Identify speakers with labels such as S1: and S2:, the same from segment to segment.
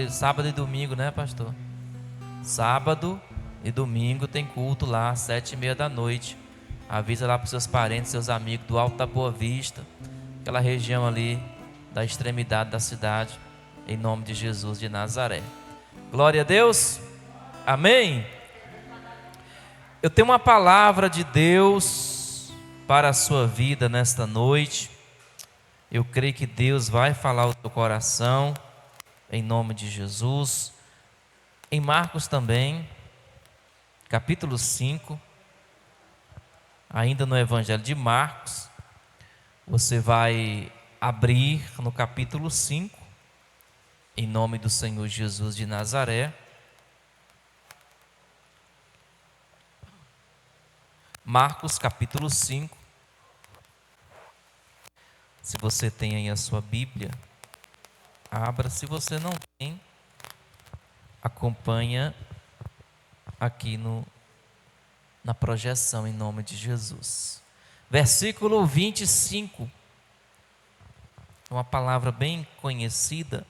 S1: Sábado e domingo, né, pastor? Sábado e domingo tem culto lá, às 7h30 da noite. Avisa lá para os seus parentes, seus amigos do Alto da Boa Vista, aquela região ali da extremidade da cidade, em nome de Jesus de Nazaré. Glória a Deus, amém. Eu tenho uma palavra de Deus para a sua vida nesta noite. Eu creio que Deus vai falar ao teu coração, em nome de Jesus. Em Marcos também, capítulo 5, ainda no Evangelho de Marcos, você vai abrir no capítulo 5, em nome do Senhor Jesus de Nazaré. Marcos capítulo 5. Se você tem aí a sua Bíblia, abra. Se você não tem, acompanha aqui na projeção, em nome de Jesus. Versículo 25. Uma palavra bem conhecida.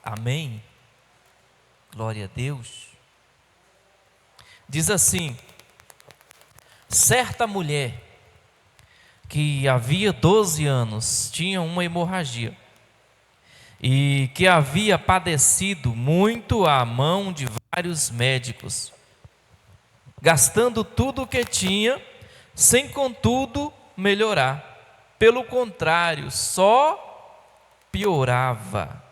S1: Amém? Glória a Deus. Diz assim: certa mulher que havia 12 anos tinha uma hemorragia e que havia padecido muito à mão de vários médicos, gastando tudo o que tinha, sem contudo melhorar. Pelo contrário, só piorava.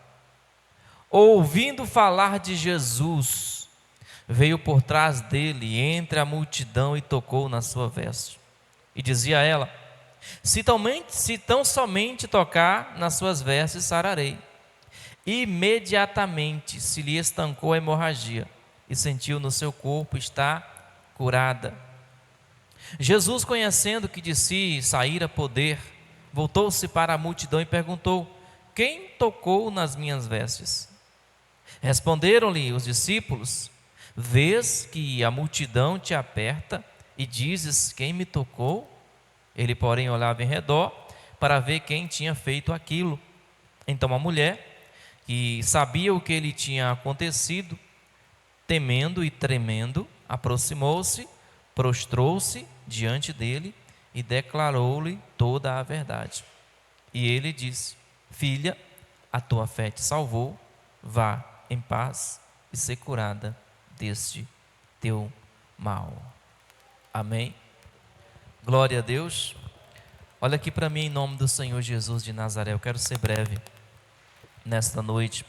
S1: Ouvindo falar de Jesus, veio por trás dele, entre a multidão, e tocou na sua veste. E dizia a ela: se tão somente tocar nas suas vestes, sararei. Imediatamente se lhe estancou a hemorragia e sentiu no seu corpo estar curada. Jesus, conhecendo que de si saíra poder, voltou-se para a multidão e perguntou: quem tocou nas minhas vestes? Responderam-lhe os discípulos: vês que a multidão te aperta e dizes: quem me tocou? Ele, porém, olhava em redor para ver quem tinha feito aquilo. Então a mulher, que sabia o que lhe tinha acontecido, temendo e tremendo, aproximou-se, prostrou-se diante dele e declarou-lhe toda a verdade. E ele disse: filha, a tua fé te salvou, vá em paz e ser curada deste teu mal. Amém? Glória a Deus. Olha aqui para mim, em nome do Senhor Jesus de Nazaré. Eu quero ser breve nesta noite,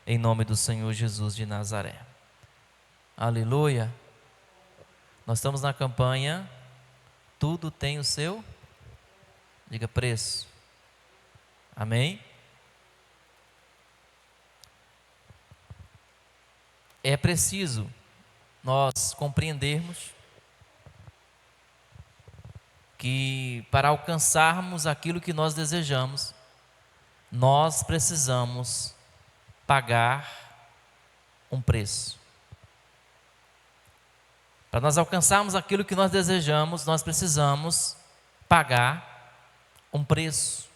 S1: em nome do Senhor Jesus de Nazaré. Aleluia. Nós estamos na campanha Tudo tem o seu, diga, preço. Amém? É preciso nós compreendermos que para alcançarmos aquilo que nós desejamos, nós precisamos pagar um preço. Para nós alcançarmos aquilo que nós desejamos, nós precisamos pagar um preço.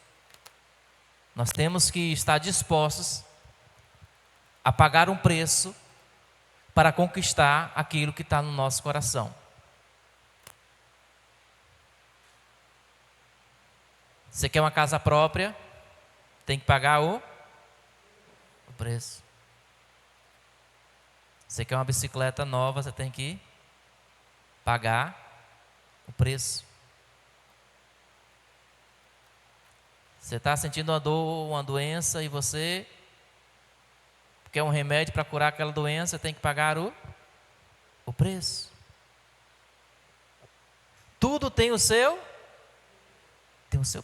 S1: Nós temos que estar dispostos a pagar um preço para conquistar aquilo que está no nosso coração. Você quer uma casa própria? Tem que pagar o preço. Você quer uma bicicleta nova? Você tem que pagar o preço. Você está sentindo uma dor, uma doença, e você quer um remédio para curar aquela doença, tem que pagar o preço. Tudo tem o seu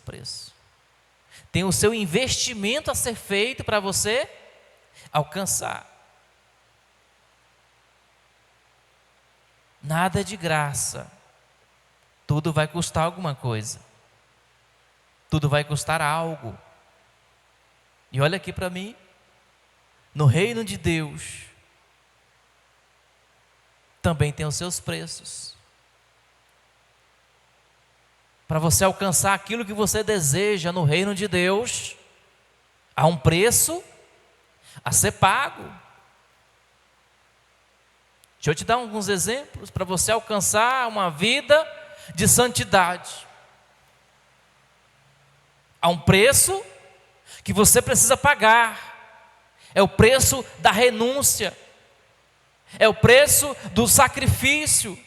S1: preço. Tem o seu investimento a ser feito para você alcançar. Nada é de graça. Tudo vai custar alguma coisa. Tudo vai custar algo. E olha aqui para mim. No reino de Deus também tem os seus preços. Para você alcançar aquilo que você deseja no reino de Deus, Há um preço a ser pago. Deixa eu te dar alguns exemplos para você alcançar uma vida de santidade. Há um preço que você precisa pagar. É o preço da renúncia. É o preço do sacrifício.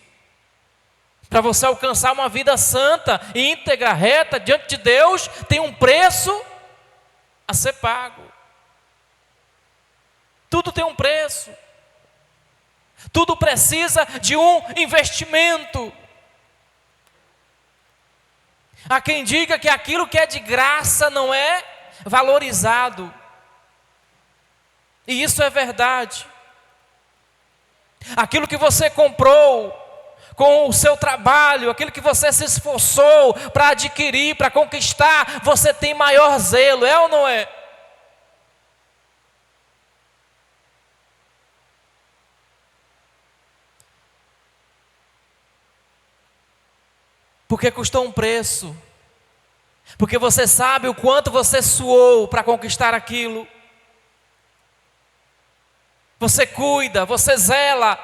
S1: Para você alcançar uma vida santa, íntegra, reta, diante de Deus, tem um preço a ser pago. Tudo tem um preço. Tudo precisa de um investimento. Há quem diga que aquilo que é de graça não é valorizado. E isso é verdade. Aquilo que você comprou com o seu trabalho, aquilo que você se esforçou para adquirir, para conquistar, você tem maior zelo, é ou não é? Porque custou um preço. Porque você sabe o quanto você suou para conquistar aquilo. Você cuida, você zela.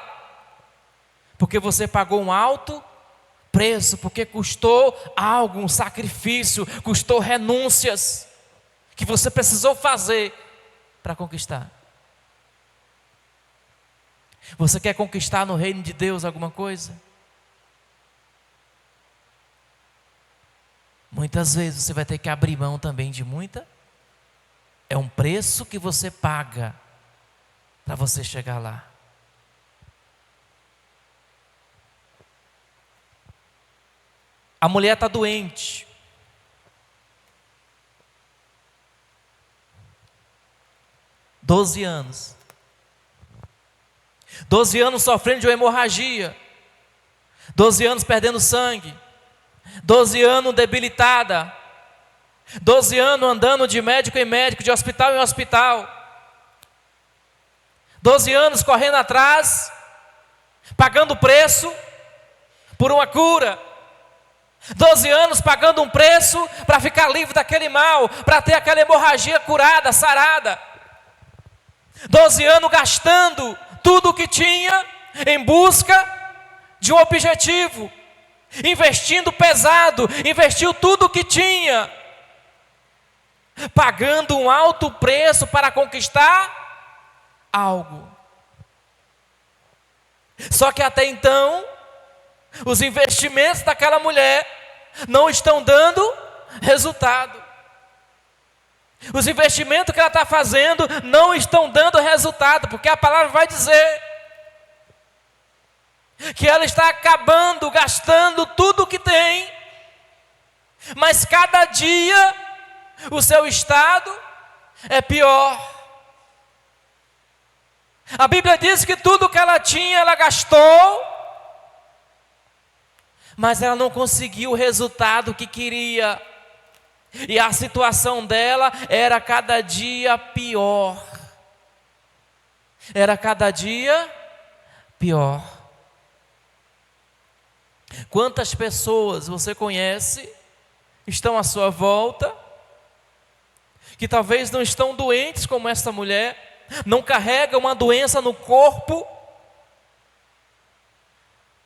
S1: Porque você pagou um alto preço. Porque custou algo, um sacrifício. Custou renúncias que você precisou fazer para conquistar. Você quer conquistar no reino de Deus alguma coisa? Muitas vezes você vai ter que abrir mão também de muita. É um preço que você paga para você chegar lá. A mulher está doente. $12. 12 anos sofrendo de uma hemorragia. 12 anos perdendo sangue. 12 anos debilitada, 12 anos andando de médico em médico, de hospital em hospital, 12 anos correndo atrás, pagando preço por uma cura, 12 anos pagando um preço para ficar livre daquele mal, para ter aquela hemorragia curada, sarada, 12 anos gastando tudo o que tinha em busca de um objetivo, investindo pesado, investiu tudo o que tinha, pagando um alto preço para conquistar algo. Só que até então, os investimentos daquela mulher não estão dando resultado. Os investimentos que ela está fazendo não estão dando resultado, porque a palavra vai dizer que ela está acabando, gastando tudo o que tem, mas cada dia o seu estado é pior. A Bíblia diz que tudo que ela tinha, ela gastou, mas ela não conseguiu o resultado que queria, e a situação dela era cada dia pior. Era cada dia pior. Quantas pessoas você conhece, estão à sua volta, que talvez não estão doentes como essa mulher, não carregam uma doença no corpo,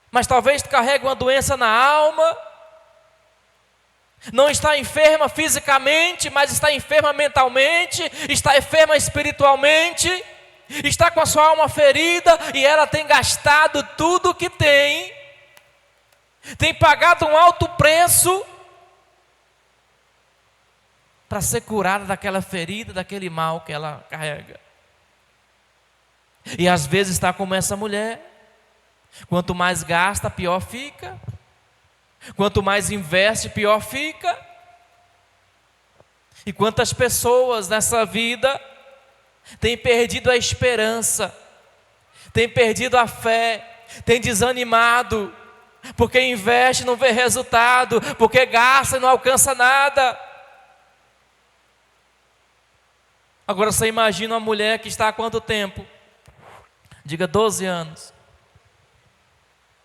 S1: mas talvez carregue uma doença na alma, não está enferma fisicamente, mas está enferma mentalmente, está enferma espiritualmente, está com a sua alma ferida, e ela tem gastado tudo o que tem pagado um alto preço para ser curada daquela ferida, daquele mal que ela carrega. E às vezes está como essa mulher, quanto mais gasta, pior fica, quanto mais investe, pior fica. E quantas pessoas nessa vida têm perdido a esperança, têm perdido a fé, têm desanimado, porque investe e não vê resultado, porque gasta e não alcança nada. Agora você imagina uma mulher que está há quanto tempo? Diga 12 anos.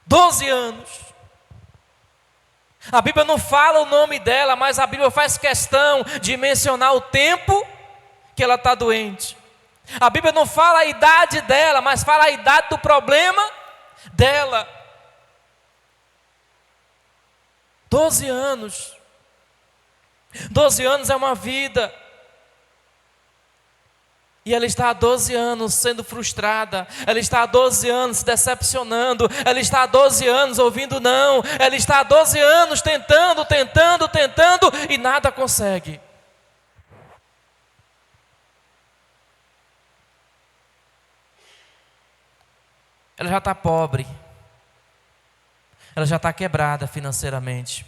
S1: 12 anos. A Bíblia não fala o nome dela, mas a Bíblia faz questão de mencionar o tempo que ela está doente. A Bíblia não fala a idade dela, mas fala a idade do problema dela. 12 anos. 12 anos é uma vida. E ela está há 12 anos sendo frustrada. Ela está há 12 anos se decepcionando. Ela está há 12 anos ouvindo não. Ela está há 12 anos tentando e nada consegue. Ela já está pobre. Ela já está quebrada financeiramente.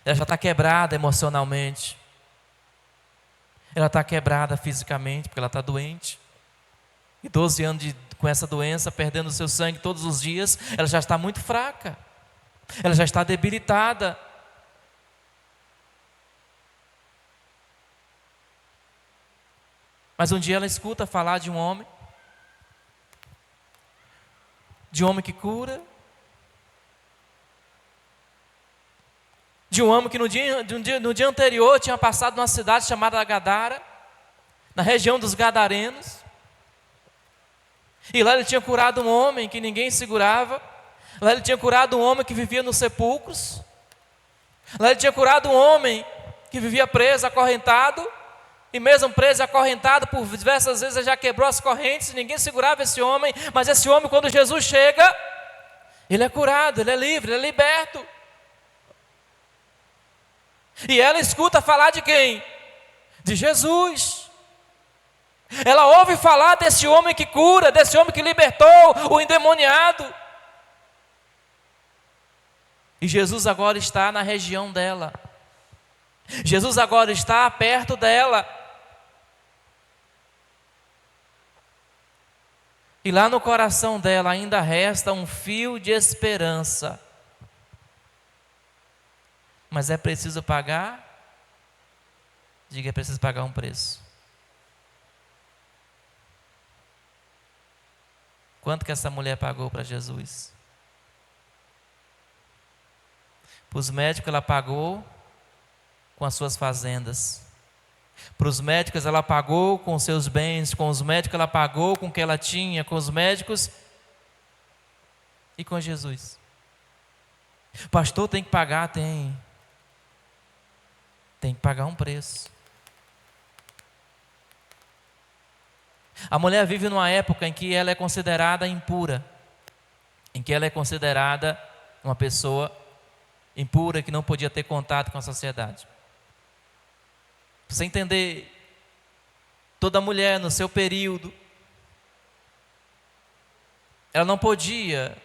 S1: Ela já está quebrada emocionalmente. Ela está quebrada fisicamente, porque ela está doente. E 12 anos com essa doença, perdendo o seu sangue todos os dias, ela já está muito fraca. Ela já está debilitada. Mas um dia ela escuta falar de um homem que cura, de um homem que no dia anterior tinha passado numa cidade chamada Gadara, na região dos Gadarenos, e lá ele tinha curado um homem que ninguém segurava, lá ele tinha curado um homem que vivia nos sepulcros, lá ele tinha curado um homem que vivia preso, acorrentado, e mesmo preso e acorrentado por diversas vezes ele já quebrou as correntes, ninguém segurava esse homem, mas esse homem, quando Jesus chega, ele é curado, ele é livre, ele é liberto. E ela escuta falar de quem? De Jesus. Ela ouve falar desse homem que cura, desse homem que libertou o endemoniado. E Jesus agora está na região dela. Jesus agora está perto dela. E lá no coração dela ainda resta um fio de esperança. Mas é preciso pagar? Diga, é preciso pagar um preço. Quanto que essa mulher pagou para Jesus? Para os médicos ela pagou com as suas fazendas. Para os médicos ela pagou com os seus bens. Com os médicos ela pagou com o que ela tinha. Com os médicos e com Jesus. Pastor, tem que pagar? Tem. Tem que pagar um preço. A mulher vive numa época em que ela é considerada impura, em que ela é considerada uma pessoa impura que não podia ter contato com a sociedade. Para você entender, toda mulher no seu período, ela não podia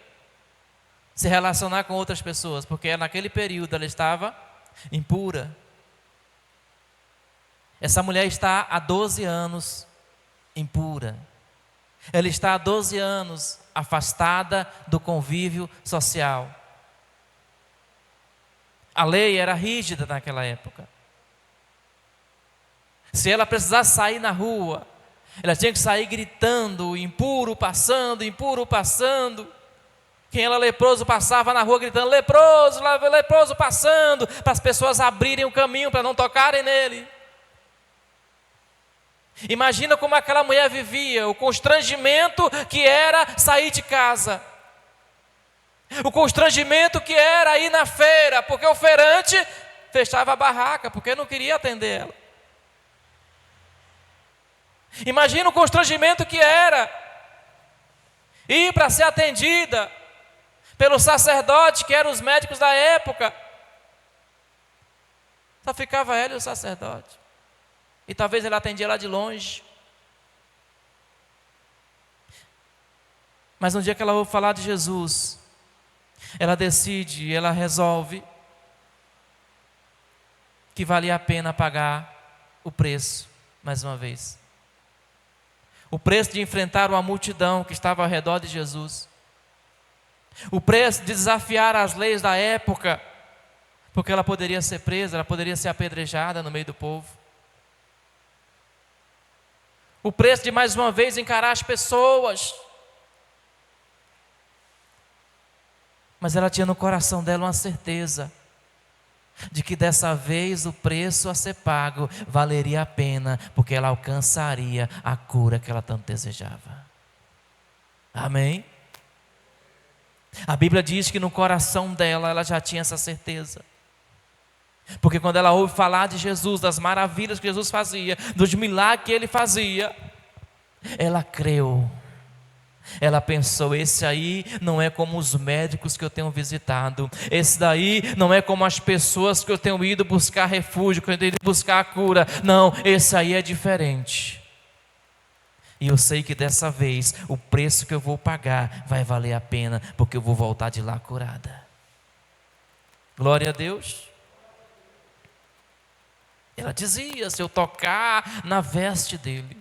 S1: se relacionar com outras pessoas, porque naquele período ela estava impura. Essa mulher está há 12 anos impura. Ela está há 12 anos afastada do convívio social. A lei era rígida naquela época. Se ela precisasse sair na rua, ela tinha que sair gritando, impuro passando, impuro passando. Quem era leproso passava na rua gritando, leproso, leproso passando, para as pessoas abrirem o caminho, para não tocarem nele. Imagina como aquela mulher vivia, o constrangimento que era sair de casa. O constrangimento que era ir na feira, porque o feirante fechava a barraca, porque não queria atender ela. Imagina o constrangimento que era ir para ser atendida pelo sacerdote, que eram os médicos da época. Só ficava ela e o sacerdote. E talvez ele atendia lá de longe. Mas no dia que ela ouve falar de Jesus, ela decide, ela resolve que valia a pena pagar o preço, mais uma vez. O preço de enfrentar uma multidão que estava ao redor de Jesus. O preço de desafiar as leis da época, porque ela poderia ser presa, ela poderia ser apedrejada no meio do povo. O preço de mais uma vez encarar as pessoas. Mas ela tinha no coração dela uma certeza. de que dessa vez o preço a ser pago valeria a pena, porque ela alcançaria a cura que ela tanto desejava. Amém? A Bíblia diz que no coração dela ela já tinha essa certeza. Porque quando ela ouve falar de Jesus, das maravilhas que Jesus fazia, dos milagres que Ele fazia, ela creu. Ela pensou, esse aí não é como os médicos que eu tenho visitado. Esse daí não é como as pessoas que eu tenho ido buscar refúgio, que eu tenho ido buscar a cura. Não, esse aí é diferente. E eu sei que dessa vez o preço que eu vou pagar vai valer a pena, porque eu vou voltar de lá curada. Glória a Deus. Ela dizia, se eu tocar na veste dele,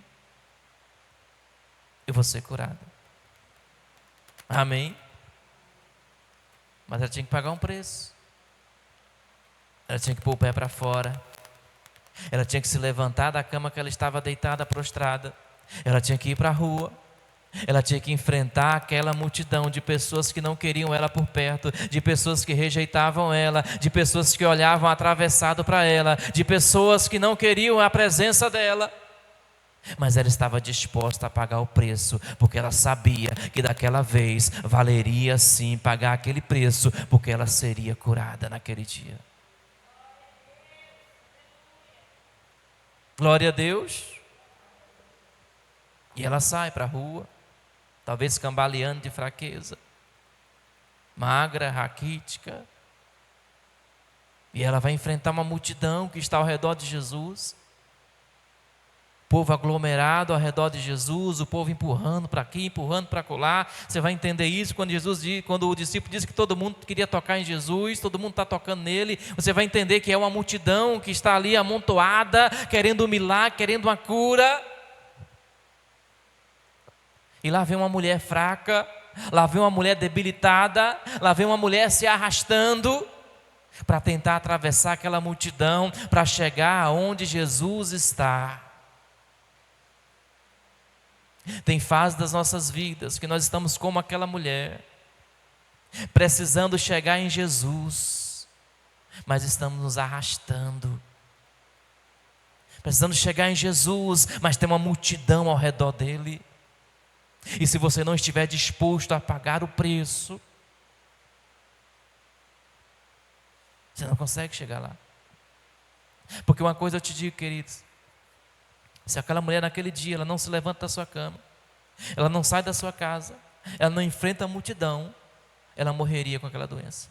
S1: eu vou ser curada. Amém? Mas ela tinha que pagar um preço. Ela tinha que pôr o pé para fora. Ela tinha que se levantar da cama que ela estava deitada, prostrada. Ela tinha que ir para a rua. Ela tinha que enfrentar aquela multidão de pessoas que não queriam ela por perto, de pessoas que rejeitavam ela, de pessoas que olhavam atravessado para ela, de pessoas que não queriam a presença dela. Mas ela estava disposta a pagar o preço, porque ela sabia que daquela vez valeria sim pagar aquele preço, porque ela seria curada naquele dia. Glória a Deus. E ela sai para a rua, talvez cambaleando de fraqueza, magra, raquítica, e ela vai enfrentar uma multidão que está ao redor de Jesus. Povo aglomerado ao redor de Jesus, o povo empurrando para aqui, empurrando para acolá. Você vai entender isso quando o discípulo disse que todo mundo queria tocar em Jesus, todo mundo está tocando nele. Você vai entender que é uma multidão que está ali amontoada, querendo um milagre, querendo uma cura. E lá vem uma mulher fraca, lá vem uma mulher debilitada, lá vem uma mulher se arrastando para tentar atravessar aquela multidão, para chegar aonde Jesus está. Tem fases das nossas vidas que nós estamos como aquela mulher, precisando chegar em Jesus, mas estamos nos arrastando. Precisamos chegar em Jesus, mas tem uma multidão ao redor dele. E se você não estiver disposto a pagar o preço, você não consegue chegar lá. Porque uma coisa eu te digo, queridos, se aquela mulher naquele dia, ela não se levanta da sua cama, ela não sai da sua casa, ela não enfrenta a multidão, ela morreria com aquela doença.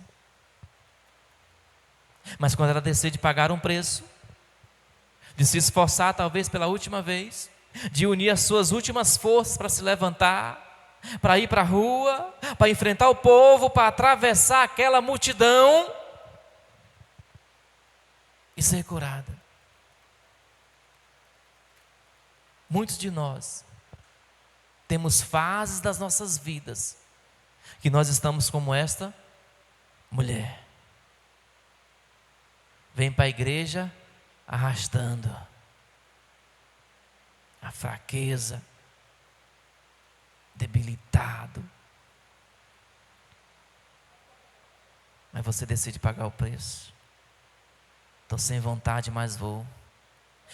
S1: Mas quando ela decide pagar um preço, de se esforçar talvez pela última vez, de unir as suas últimas forças para se levantar, para ir para a rua, para enfrentar o povo, para atravessar aquela multidão e ser curada. Muitos de nós temos fases das nossas vidas que nós estamos como esta mulher. Vem para a igreja arrastando a fraqueza, debilitado. Mas você decide pagar o preço. Estou sem vontade, mas vou.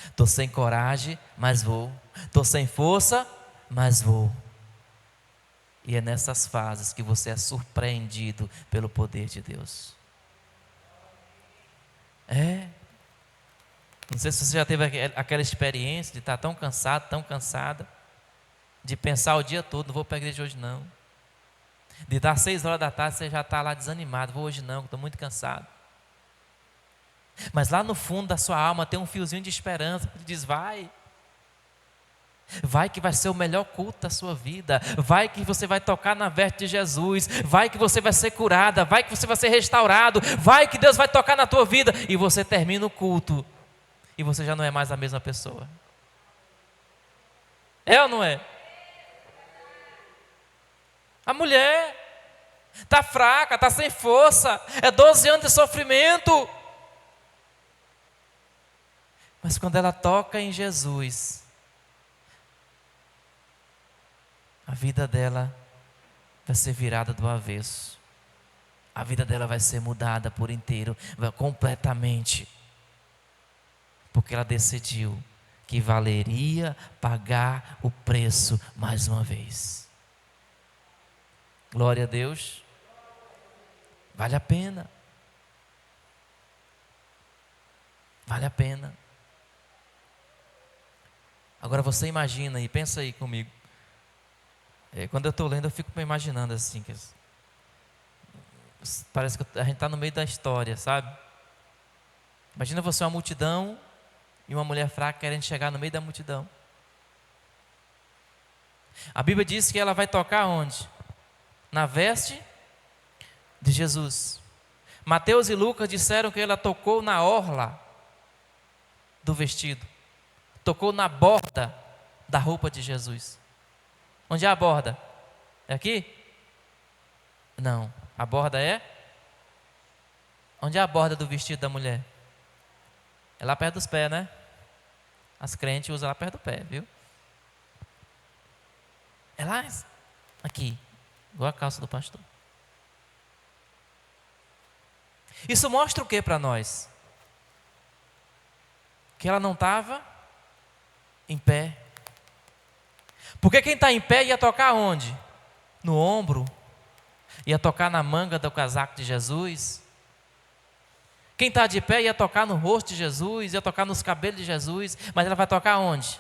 S1: Estou sem coragem, mas vou. Estou sem força, mas vou. E é nessas fases que você é surpreendido pelo poder de Deus. Não sei se você já teve aquela experiência de estar tão cansado, tão cansada, de pensar o dia todo, não vou para a igreja hoje não. De dar 6 horas da tarde, você já está lá desanimado, vou hoje não, estou muito cansado. Mas lá no fundo da sua alma tem um fiozinho de esperança que diz, vai que vai ser o melhor culto da sua vida, vai que você vai tocar na veste de Jesus, vai que você vai ser curada, vai que você vai ser restaurado, vai que Deus vai tocar na tua vida, e você termina o culto, e você já não é mais a mesma pessoa. É ou não é? A mulher está fraca, está sem força, é 12 anos de sofrimento. Mas quando ela toca em Jesus, a vida dela vai ser virada do avesso. a vida dela vai ser mudada por inteiro, completamente. Porque ela decidiu que valeria pagar o preço mais uma vez. Glória a Deus. Vale a pena. Vale a pena. Agora você imagina e pensa aí comigo. Quando eu estou lendo, eu fico me imaginando assim. Parece que a gente está no meio da história, sabe? Imagina você uma multidão e uma mulher fraca querendo chegar no meio da multidão. A Bíblia diz que ela vai tocar onde? Na veste de Jesus. Mateus e Lucas disseram que ela tocou na orla do vestido. Tocou na borda da roupa de Jesus. Onde é a borda? É aqui? Não. A borda é? Onde é a borda do vestido da mulher? É lá perto dos pés, né? As crentes usam lá perto do pé, viu? É lá, aqui, igual a calça do pastor. Isso mostra o que para nós? Que ela não estava em pé. Porque quem está em pé ia tocar onde? No ombro. Ia tocar na manga do casaco de Jesus. Quem está de pé ia tocar no rosto de Jesus, ia tocar nos cabelos de Jesus. Mas ela vai tocar onde?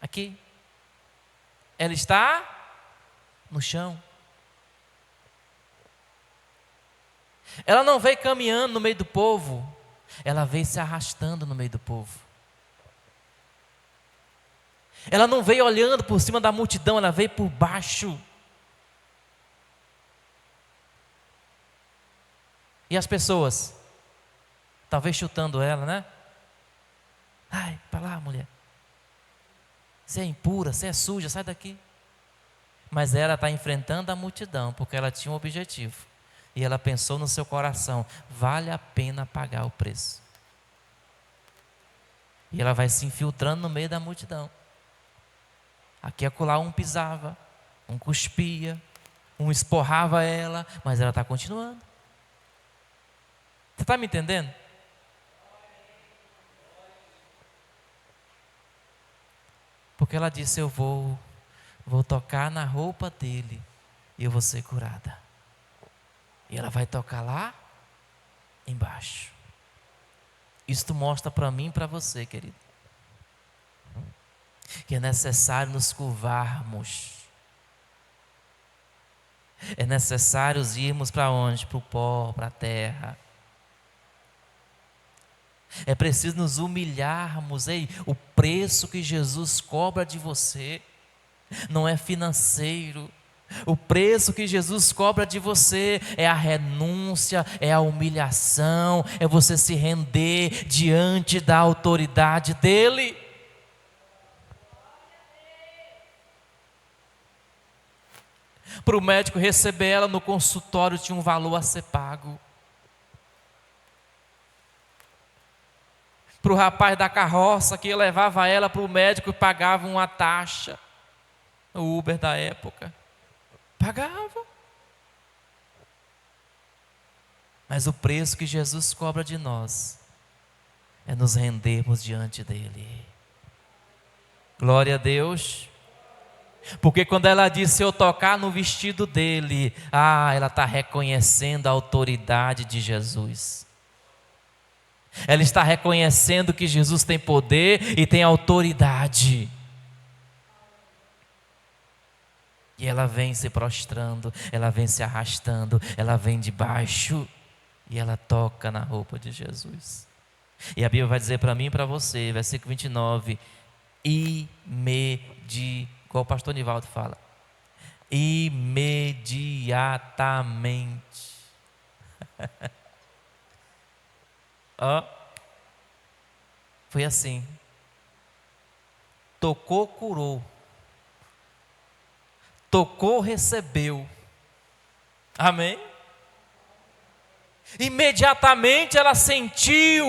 S1: Aqui. Ela está no chão. Ela não veio caminhando no meio do povo. Ela veio se arrastando no meio do povo. Ela não veio olhando por cima da multidão, ela veio por baixo. E as pessoas, talvez chutando ela, né? Ai, para lá, mulher. Você é impura, você é suja, sai daqui. Mas ela está enfrentando a multidão, porque ela tinha um objetivo. E ela pensou no seu coração, vale a pena pagar o preço. E ela vai se infiltrando no meio da multidão. Aqui e acolá um pisava, um cuspia, um esporrava ela, mas ela está continuando. Você está me entendendo? Porque ela disse, eu vou tocar na roupa dele e eu vou ser curada. E ela vai tocar lá embaixo. Isto mostra para mim e para você, querido, que é necessário nos curvarmos. É necessário irmos para onde? Para o pó, para a terra. É preciso nos humilharmos. Ei, o preço que Jesus cobra de você não é financeiro. O preço que Jesus cobra de você é a renúncia, é a humilhação, é você se render diante da autoridade dEle. Para o médico receber ela no consultório tinha um valor a ser pago. Para o rapaz da carroça que levava ela para o médico e pagava uma taxa, o Uber da época, pagava. Mas o preço que Jesus cobra de nós é nos rendermos diante dEle. Glória a Deus. Porque quando ela disse, se eu tocar no vestido dele, ela está reconhecendo a autoridade de Jesus. Ela está reconhecendo que Jesus tem poder e tem autoridade. E ela vem se prostrando, ela vem se arrastando, ela vem de baixo e ela toca na roupa de Jesus. E a Bíblia vai dizer para mim e para você, versículo 29, igual o pastor Nivaldo fala, imediatamente. Foi assim. Tocou, curou. Tocou, recebeu. Amém? Imediatamente ela sentiu.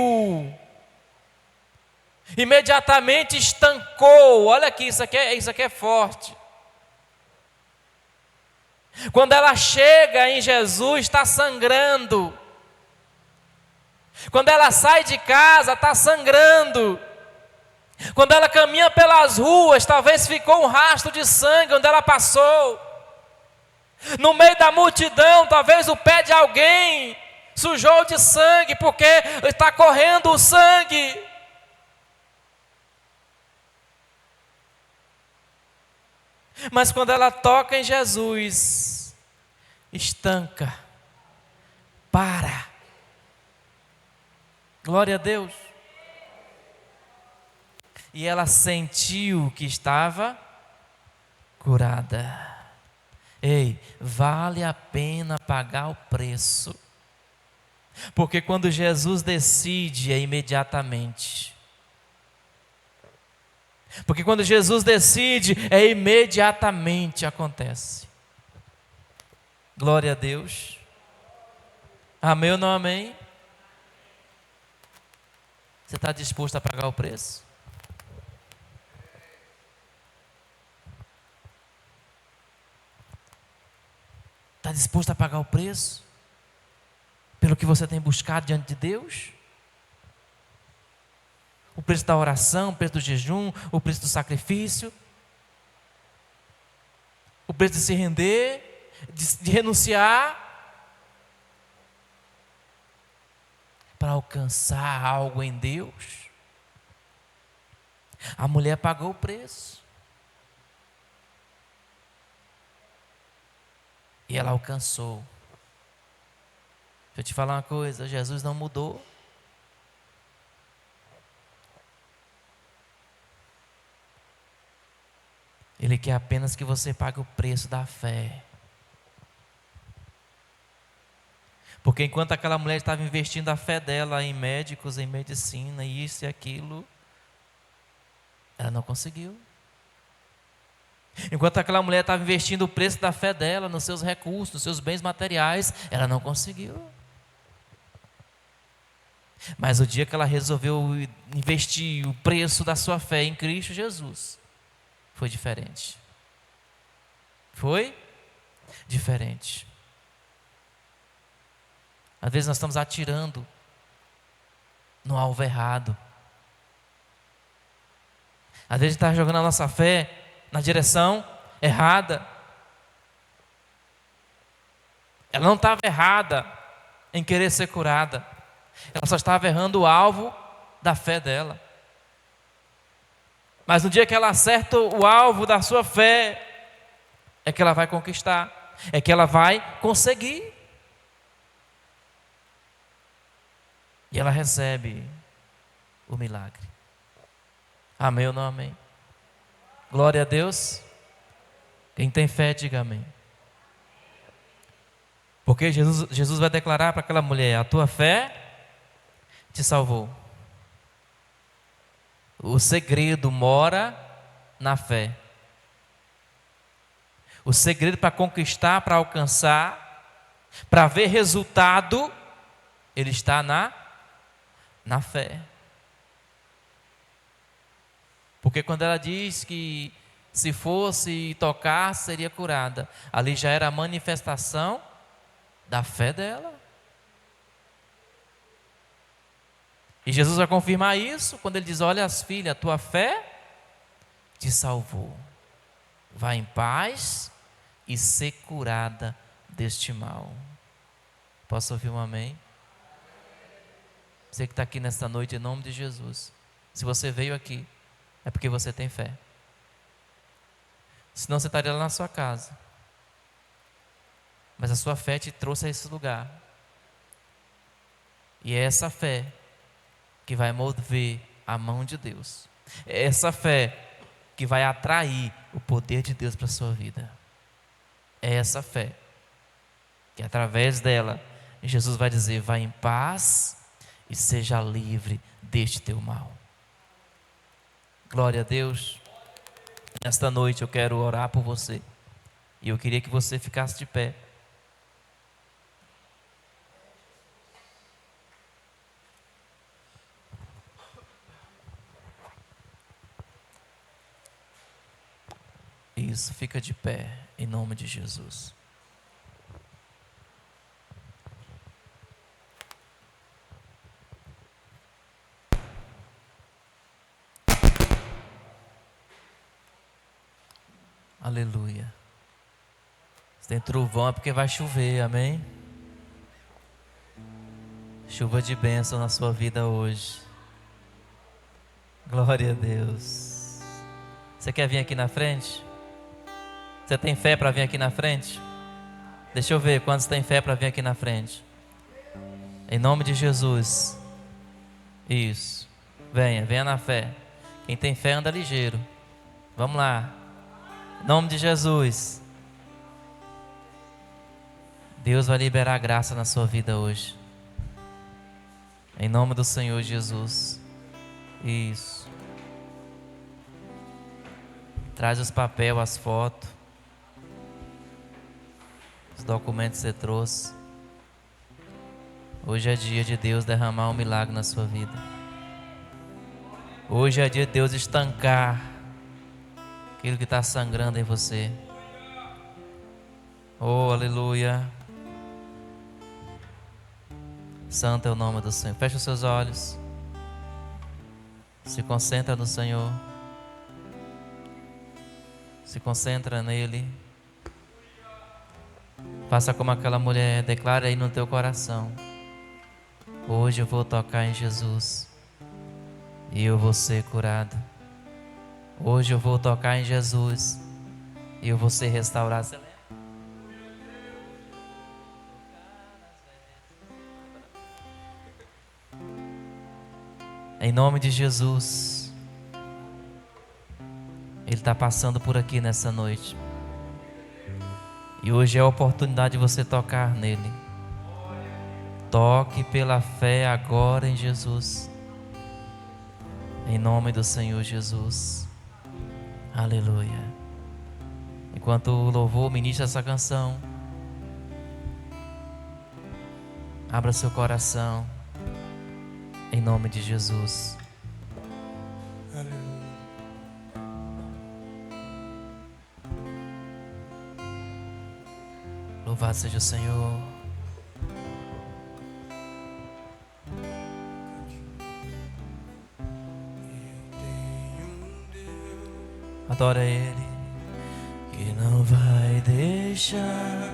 S1: Imediatamente estancou. Olha aqui, isso aqui é forte. Quando ela chega em Jesus, está sangrando. Quando ela sai de casa, está sangrando. Quando ela caminha pelas ruas, talvez ficou um rastro de sangue onde ela passou. No meio da multidão, talvez o pé de alguém sujou de sangue, porque está correndo o sangue. Mas quando ela toca em Jesus, estanca, para. Glória a Deus. E ela sentiu que estava curada. Ei, vale a pena pagar o preço. Porque quando Jesus decide, é imediatamente. Porque quando Jesus decide, é imediatamente acontece. Glória a Deus. Amém ou não amém? Você está disposto a pagar o preço? Está disposto a pagar o preço? Pelo que você tem buscado diante de Deus? O preço da oração, o preço do jejum, o preço do sacrifício, o preço de se render, de renunciar, para alcançar algo em Deus. A mulher pagou o preço. E ela alcançou. Deixa eu te falar uma coisa, Jesus não mudou. Ele quer apenas que você pague o preço da fé. Porque enquanto aquela mulher estava investindo a fé dela em médicos, em medicina, isso e aquilo, ela não conseguiu. Enquanto aquela mulher estava investindo o preço da fé dela nos seus recursos, nos seus bens materiais, ela não conseguiu. Mas o dia que ela resolveu investir o preço da sua fé em Cristo Jesus, foi diferente. Foi diferente. Às vezes nós estamos atirando no alvo errado. Às vezes a gente está jogando a nossa fé na direção errada. Ela não estava errada em querer ser curada. Ela só estava errando o alvo da fé dela. Mas no dia que ela acerta o alvo da sua fé, é que ela vai conquistar, é que ela vai conseguir. E ela recebe o milagre. Amém ou não amém? Glória a Deus. Quem tem fé, diga amém. Porque Jesus vai declarar para aquela mulher: a tua fé te salvou. O segredo mora na fé. O segredo para conquistar, para alcançar, para ver resultado, ele está na fé. Porque quando ela diz que se fosse tocar, seria curada, ali já era a manifestação da fé dela. E Jesus vai confirmar isso quando ele diz: olha, filha, a tua fé te salvou. Vá em paz e ser curada deste mal. Posso ouvir um amém? Você que está aqui nesta noite, em nome de Jesus, se você veio aqui, é porque você tem fé. Senão você estaria lá na sua casa. Mas a sua fé te trouxe a esse lugar. E é essa fé que vai mover a mão de Deus. É essa fé que vai atrair o poder de Deus para a sua vida. É essa fé que através dela Jesus vai dizer: vai em paz e seja livre deste teu mal. Glória a Deus. Nesta noite eu quero orar por você. E eu queria que você ficasse de pé. Isso, fica de pé, em nome de Jesus. Aleluia. Se tem trovão é porque vai chover, amém? Chuva de bênção na sua vida hoje. Glória a Deus. Você quer vir aqui na frente? Você tem fé para vir aqui na frente? Deixa eu ver quantos têm fé para vir aqui na frente. Em nome de Jesus. Isso. Venha na fé. Quem tem fé anda ligeiro. Vamos lá. Em nome de Jesus. Deus vai liberar graça na sua vida hoje. Em nome do Senhor Jesus. Isso. Traz os papéis, as fotos, os documentos que você trouxe. Hoje é dia de Deus derramar um milagre na sua vida. Hoje é dia de Deus estancar aquilo que está sangrando em você. Oh, aleluia. Santo é o nome do Senhor. Feche os seus olhos. Se concentra no Senhor. Se concentra nele. Faça como aquela mulher. Declara aí no teu coração: hoje eu vou tocar em Jesus e eu vou ser curado. Hoje eu vou tocar em Jesus e eu vou ser restaurado. Você lembra? Em nome de Jesus. Ele está passando por aqui nessa noite. E hoje é a oportunidade de você tocar nele. Toque pela fé agora em Jesus. Em nome do Senhor Jesus. Aleluia. Enquanto o louvor ministra essa canção, abra seu coração. Em nome de Jesus.
S2: Aleluia.
S1: Louvado seja o Senhor. Adora Ele. Que não vai deixar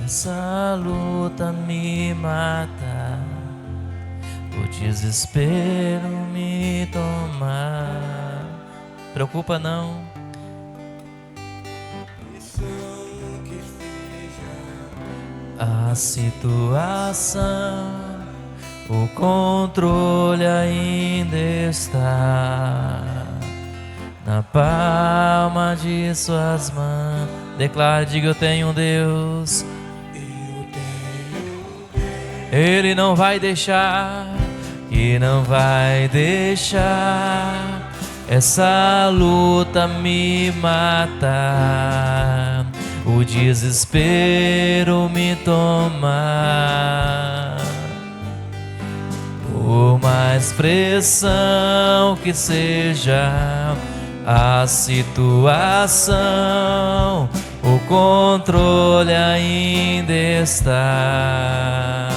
S1: essa luta me matar, o desespero me tomar. Preocupa não. A situação, o controle ainda está na palma de suas mãos. Declare, diga: eu tenho um Deus. Ele não vai deixar, e não vai deixar essa luta me matar, o desespero me tomar. Por mais pressão que seja a situação, o controle ainda está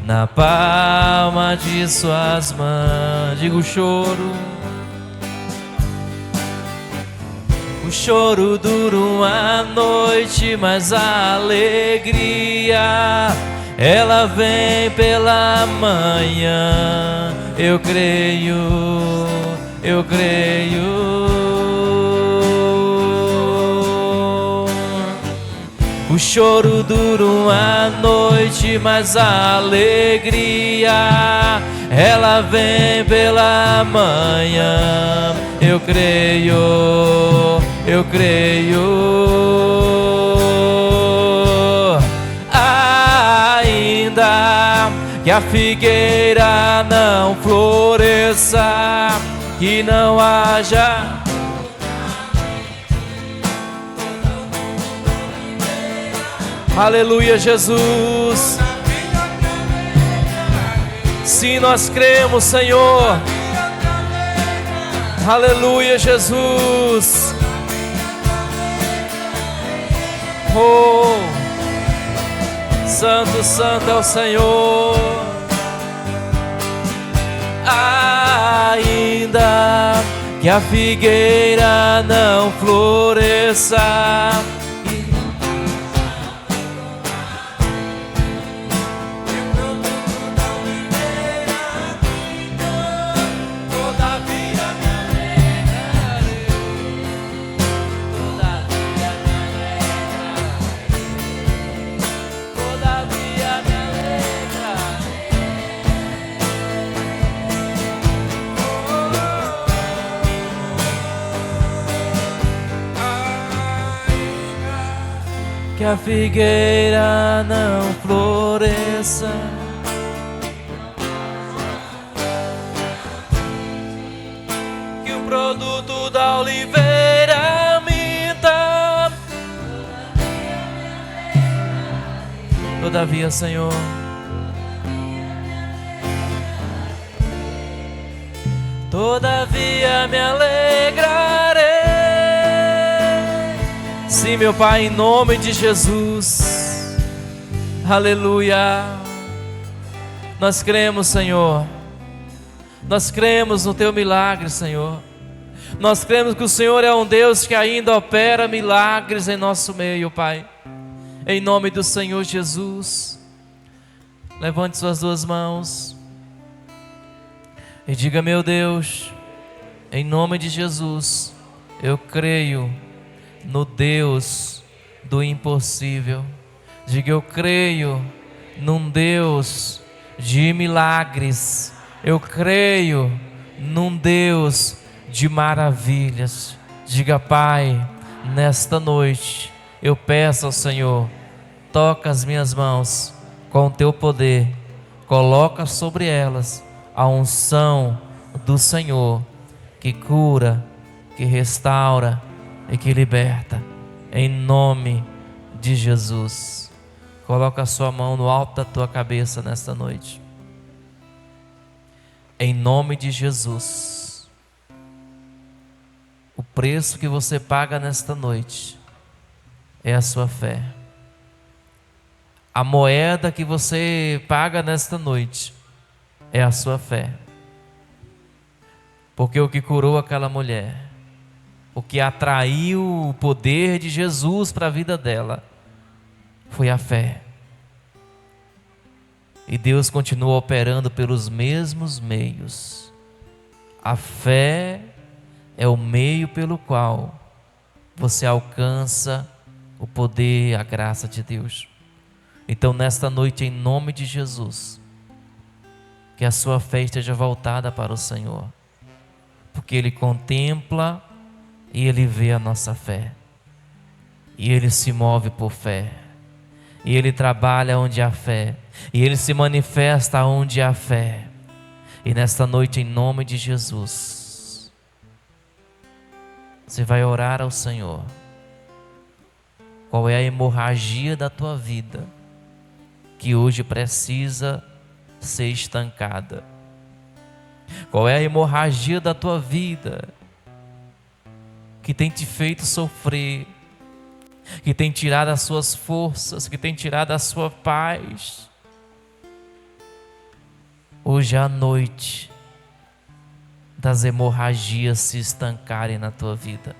S1: na palma de suas mãos. Diga: o choro dura uma noite, mas a alegria ela vem pela manhã. Eu creio. O choro dura uma noite, mas a alegria ela vem pela manhã. Eu creio. Ainda que a figueira não floresça, que não haja aleluia, Jesus. Sim, nós cremos, Senhor. Aleluia, Jesus. Oh, santo, santo é o Senhor. Ainda que que a figueira não floresça. Que a figueira não floresça, que o produto da oliveira minta. Todavia, Senhor, todavia me alegrarei. Sim, meu Pai, em nome de Jesus. Aleluia. Nós cremos, Senhor. Nós cremos no Teu milagre, Senhor. Nós cremos que o Senhor é um Deus que ainda opera milagres em nosso meio, Pai. Em nome do Senhor Jesus. Levante suas duas mãos e diga: meu Deus, em nome de Jesus, eu creio no Deus do impossível. Diga: eu creio num Deus de milagres. Eu creio num Deus de maravilhas. Diga: Pai, nesta noite eu peço ao Senhor, toca as minhas mãos com o Teu poder, coloca sobre elas a unção do Senhor, que cura, que restaura e que liberta, em nome de Jesus. Coloca a sua mão no alto da tua cabeça nesta noite. Em nome de Jesus. O preço que você paga nesta noite é a sua fé. A moeda que você paga nesta noite é a sua fé. Porque o que curou aquela mulher, o que atraiu o poder de Jesus para a vida dela, foi a fé. E Deus continua operando pelos mesmos meios. A fé é o meio pelo qual você alcança o poder e a graça de Deus. Então, nesta noite, em nome de Jesus, que a sua fé esteja voltada para o Senhor, porque Ele contempla e Ele vê a nossa fé, e Ele se move por fé, e Ele trabalha onde há fé, e Ele se manifesta onde há fé. E nesta noite, em nome de Jesus, você vai orar ao Senhor. Qual é a hemorragia da tua vida que hoje precisa ser estancada? Qual é a hemorragia da tua vida que tem te feito sofrer, que tem tirado as suas forças, que tem tirado a sua paz? Hoje é a noite das hemorragias se estancarem na tua vida,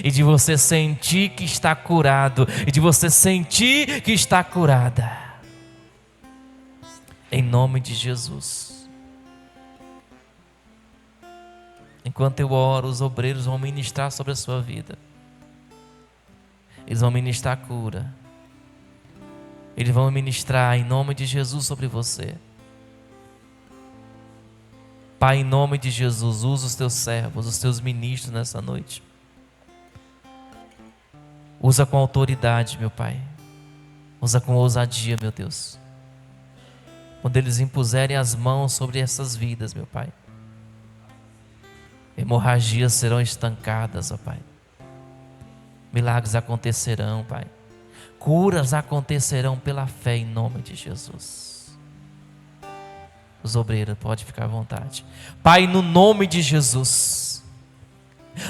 S1: e de você sentir que está curado, e de você sentir que está curada, em nome de Jesus. Enquanto eu oro, os obreiros vão ministrar sobre a sua vida. Eles vão ministrar cura. Eles vão ministrar em nome de Jesus sobre você. Pai, em nome de Jesus, usa os teus servos, os teus ministros nessa noite. Usa com autoridade, meu Pai. Usa com ousadia, meu Deus. Quando eles impuserem as mãos sobre essas vidas, meu Pai, hemorragias serão estancadas, ó Pai. Milagres acontecerão, Pai. Curas acontecerão pela fé, em nome de Jesus. Os obreiros, pode ficar à vontade. Pai, no nome de Jesus,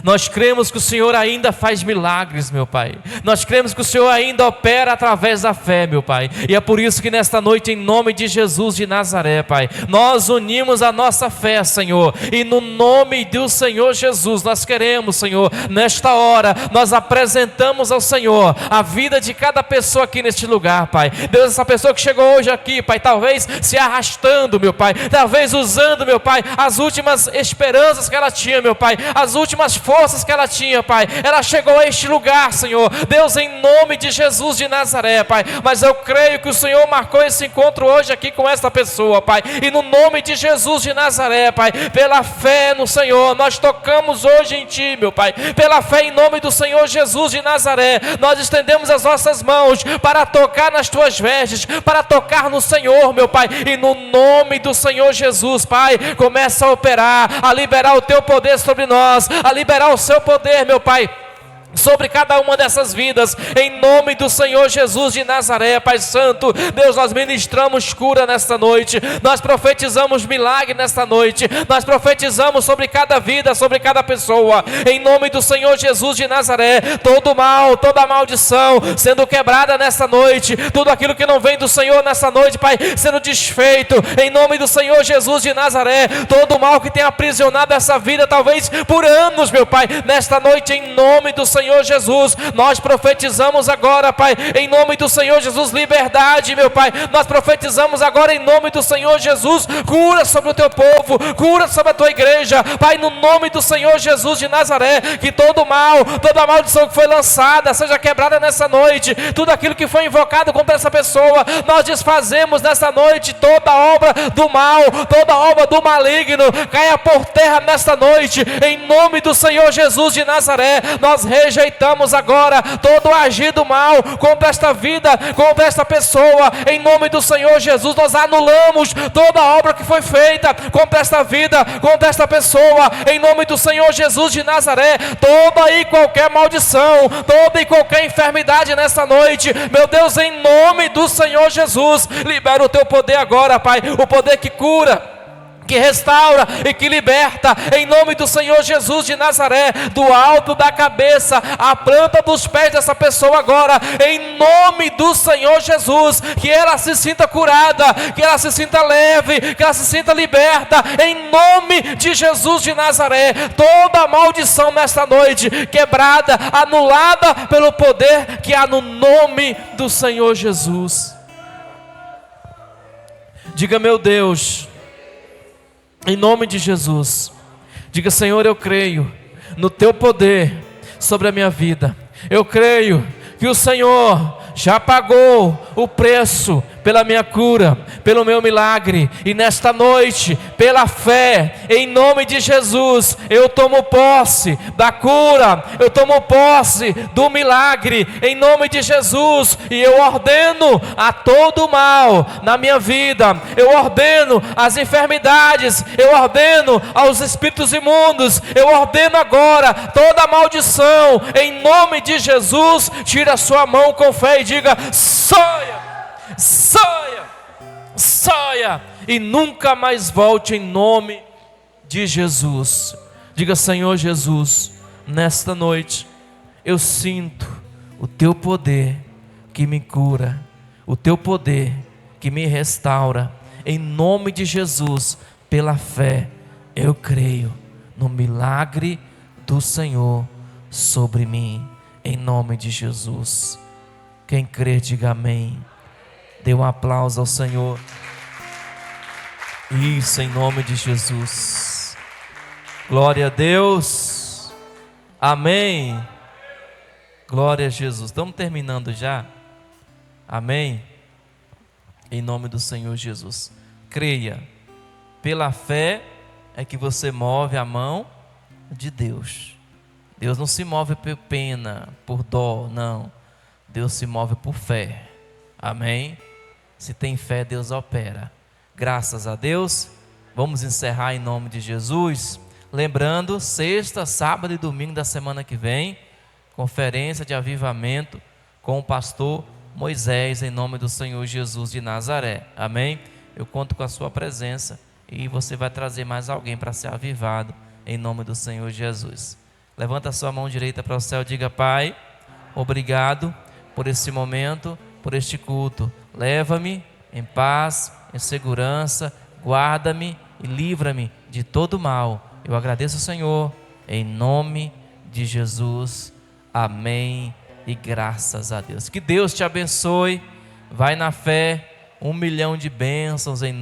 S1: Nós cremos que o Senhor ainda faz milagres, meu Pai. Nós cremos que o Senhor ainda opera através da fé, meu Pai. E é por isso que nesta noite, em nome de Jesus de Nazaré, Pai, nós unimos a nossa fé, Senhor. E no nome do Senhor Jesus, nós queremos, Senhor, nesta hora, nós apresentamos ao Senhor a vida de cada pessoa aqui neste lugar, Pai. Deus, essa pessoa que chegou hoje aqui, Pai, talvez se arrastando, meu Pai. Talvez usando, meu Pai, as últimas esperanças que ela tinha, meu Pai. As últimas forças que ela tinha, Pai. Ela chegou a este lugar, Senhor. Deus, em nome de Jesus de Nazaré, Pai. Mas eu creio que o Senhor marcou esse encontro hoje aqui com essa pessoa, Pai. E no nome de Jesus de Nazaré, Pai, pela fé no Senhor, nós tocamos hoje em Ti, meu Pai. Pela fé em nome do Senhor Jesus de Nazaré, nós estendemos as nossas mãos para tocar nas Tuas vestes, para tocar no Senhor, meu Pai. E no nome do Senhor Jesus, Pai, começa a operar, a liberar o Teu poder sobre nós, a liberar o Seu poder, meu Pai, sobre cada uma dessas vidas, em nome do Senhor Jesus de Nazaré, Pai Santo. Deus, nós ministramos cura nesta noite, nós profetizamos milagre nesta noite, nós profetizamos sobre cada vida, sobre cada pessoa, em nome do Senhor Jesus de Nazaré. Todo mal, toda maldição sendo quebrada nesta noite, tudo aquilo que não vem do Senhor nesta noite, Pai, sendo desfeito, em nome do Senhor Jesus de Nazaré. Todo mal que tem aprisionado essa vida, talvez por anos, meu Pai, nesta noite, em nome do Senhor Jesus, nós profetizamos agora, Pai, em nome do Senhor Jesus, liberdade, meu Pai. Nós profetizamos agora em nome do Senhor Jesus, cura sobre o Teu povo, cura sobre a Tua igreja, Pai, no nome do Senhor Jesus de Nazaré. Que todo mal, toda maldição que foi lançada seja quebrada nessa noite, tudo aquilo que foi invocado contra essa pessoa, nós desfazemos nessa noite. Toda obra do mal, toda obra do maligno, caia por terra nesta noite, em nome do Senhor Jesus de Nazaré. Nós rejeitamos agora todo o agir do mal contra esta vida, contra esta pessoa, em nome do Senhor Jesus. Nós anulamos toda a obra que foi feita contra esta vida, contra esta pessoa, em nome do Senhor Jesus de Nazaré. Toda e qualquer maldição, toda e qualquer enfermidade nessa noite, meu Deus, em nome do Senhor Jesus, libera o Teu poder agora, Pai, o poder que cura, que restaura e que liberta, em nome do Senhor Jesus de Nazaré, do alto da cabeça à planta dos pés dessa pessoa agora, em nome do Senhor Jesus. Que ela se sinta curada, que ela se sinta leve, que ela se sinta liberta, em nome de Jesus de Nazaré. Toda maldição nesta noite quebrada, anulada pelo poder que há no nome do Senhor Jesus. Diga: meu Deus, em nome de Jesus. Diga: Senhor, eu creio no Teu poder sobre a minha vida. Eu creio que o Senhor já pagou o preço pela minha cura, pelo meu milagre. E nesta noite, pela fé, em nome de Jesus, eu tomo posse da cura, eu tomo posse do milagre, em nome de Jesus. E eu ordeno a todo mal na minha vida, eu ordeno as enfermidades, eu ordeno aos espíritos imundos, eu ordeno agora toda maldição, em nome de Jesus. Tira a sua mão com fé e diga: saia! Saia, saia e nunca mais volte, em nome de Jesus. Diga: Senhor Jesus, nesta noite eu sinto o Teu poder que me cura, o Teu poder que me restaura, em nome de Jesus. Pela fé eu creio no milagre do Senhor sobre mim, em nome de Jesus. Quem crê, diga amém. Dê um aplauso ao Senhor. Isso, em nome de Jesus. Glória a Deus. Amém. Glória a Jesus. Estamos terminando já. Amém. Em nome do Senhor Jesus. Creia. Pela fé é que você move a mão de Deus. Deus não se move por pena, por dó, não. Deus se move por fé. Amém. Se tem fé, Deus opera. Graças a Deus. Vamos encerrar em nome de Jesus. Lembrando, sexta, sábado e domingo da semana que vem, conferência de avivamento com o pastor Moisés, em nome do Senhor Jesus de Nazaré. Amém? Eu conto com a sua presença e você vai trazer mais alguém para ser avivado, em nome do Senhor Jesus. Levanta a sua mão direita para o céu e diga: Pai, obrigado por esse momento, por este culto. Leva-me em paz, em segurança, guarda-me e livra-me de todo mal. Eu agradeço, Senhor, em nome de Jesus. Amém e graças a Deus. Que Deus te abençoe. Vai na fé, 1 milhão de bênçãos em nome